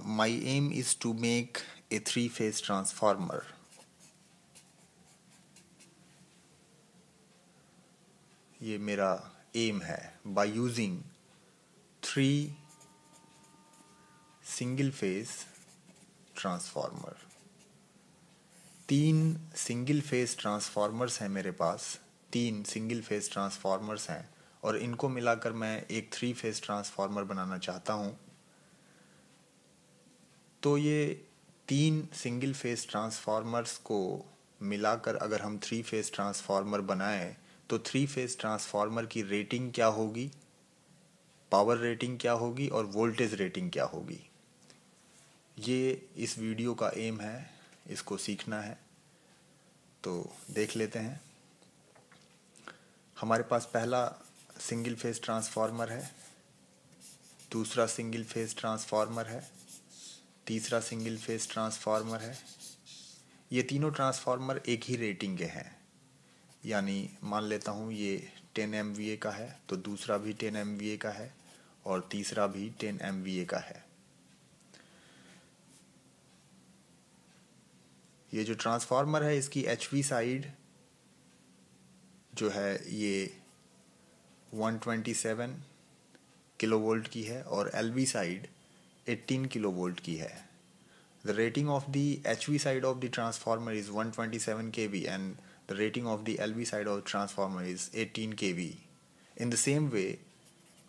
my aim is to make a three-phase transformer. ये मेरा M है. By using 3 single phase transformer. 3 single phase transformers हैं मेरे पास. 3 single phase transformers हैं और इनको मिलाकर मैं एक 3 फेज ट्रांसफार्मर बनाना चाहता हूँ. तो ये 3 सिंगल फेज ट्रांसफार्मर्स को मिलाकर अगर हम 3 फेज ट्रांसफार्मर बनाएं तो 3 फेज ट्रांसफार्मर की रेटिंग क्या होगी, पावर रेटिंग क्या होगी और वोल्टेज रेटिंग क्या होगी. ये इस वीडियो का एम है. इसको सीखना है तो देख लेते हैं. हमारे पास पहला सिंगल फेज ट्रांसफार्मर है, दूसरा सिंगल फेज ट्रांसफार्मर है, तीसरा सिंगल फेज ट्रांसफार्मर है. ये तीनों ट्रांसफार्मर एक ही रेटिंग के हैं. यानी मान लेता हूँ ये 10 MVA का है तो दूसरा भी 10 MVA का है और तीसरा भी 10 MVA का है. ये जो ट्रांसफार्मर है इसकी HV साइड जो है ये 127 किलोवोल्ट की है और LV साइड 18 किलोवोल्ट की है. The rating of the HV side of the transformer is 127 kV and the rating of the LV side of the transformer is 18 kV. In the same way,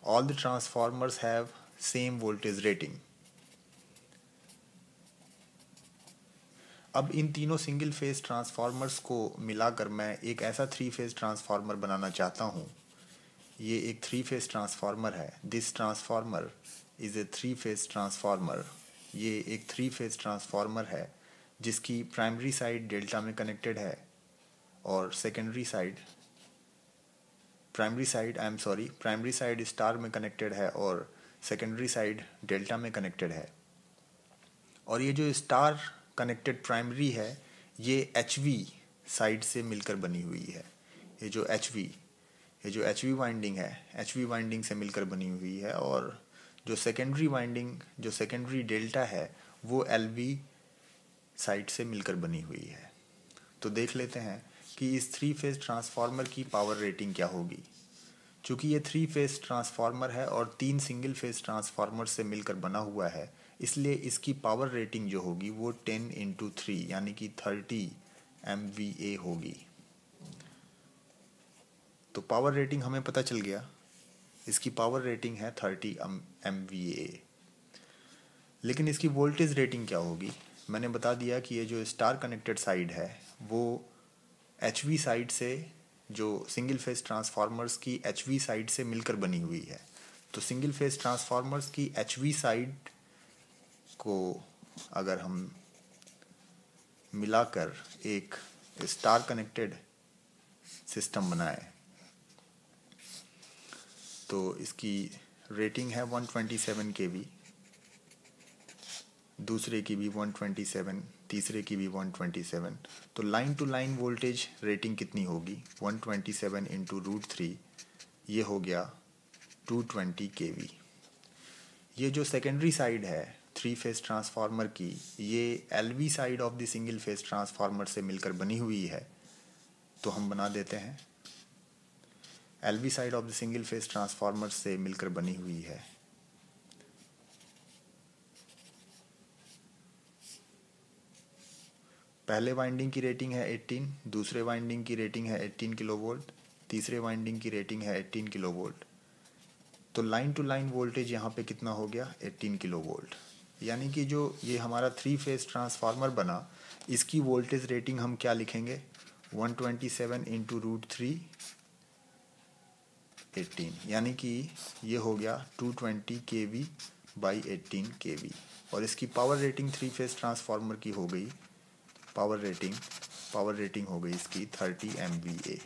all the transformers have same voltage rating. अब इन तीनों single phase transformers को मिलाकर मैं एक ऐसा 3 phase transformer बनाना चाहता हूँ. ये एक 3 फेज ट्रांसफार्मर है. This transformer is a 3 phase transformer. ये एक 3 फेज ट्रांसफार्मर है जिसकी प्राइमरी साइड डेल्टा में कनेक्टेड है और secondary side primary side star में कनेक्टेड है और सेकेंडरी साइड डेल्टा में कनेक्टेड है. और ये जो स्टार कनेक्टेड प्राइमरी है ये HV साइड से मिलकर बनी हुई है. ये जो HV वाइंडिंग है HV वाइंडिंग से मिलकर बनी हुई है और जो सेकेंडरी वाइंडिंग जो सेकेंडरी डेल्टा है वो LV साइड से मिलकर बनी हुई है. तो देख लेते हैं कि इस 3 फेज ट्रांसफार्मर की पावर रेटिंग क्या होगी. चूँकि ये 3 फेज ट्रांसफार्मर है और 3 सिंगल फेज ट्रांसफार्मर से मिलकर बना हुआ है इसलिए इसकी पावर रेटिंग जो होगी वो 10 × 3 यानी कि 30 MVA होगी. तो पावर रेटिंग हमें पता चल गया. इसकी पावर रेटिंग है 30 MVA. लेकिन इसकी वोल्टेज रेटिंग क्या होगी. मैंने बता दिया कि ये जो स्टार कनेक्टेड साइड है वो HV साइड से जो सिंगल फेज ट्रांसफार्मर्स की HV साइड से मिलकर बनी हुई है. तो सिंगल फेज ट्रांसफार्मर्स की HV साइड को अगर हम मिलाकर एक स्टार कनेक्टेड सिस्टम बनाए तो इसकी रेटिंग है 127 kV, दूसरे की भी 127, तीसरे की भी 127. तो line to line voltage rating कितनी होगी 127 × √3 ये हो गया 220 kV. ये जो सेकेंडरी साइड है 3 फेज ट्रांसफार्मर की ये LV side of the single phase transformer से मिलकर बनी हुई है. तो हम बना देते हैं. LV side of the single phase transformer से मिलकर बनी हुई है. पहले वाइंडिंग की रेटिंग है 18, दूसरे वाइंडिंग की रेटिंग है 18 किलोवोल्ट, तीसरे वाइंडिंग की रेटिंग है 18 किलोवोल्ट. तो लाइन टू लाइन वोल्टेज यहाँ पे कितना हो गया 18 किलोवोल्ट. यानी कि जो ये हमारा 3 फेज ट्रांसफार्मर बना इसकी वोल्टेज रेटिंग हम क्या लिखेंगे 127 × √3 18 यानी कि ये हो गया 220 kV / 18 kV. और इसकी पावर रेटिंग 3 फेज ट्रांसफार्मर की हो गई पावर रेटिंग हो गई इसकी 30 MVA.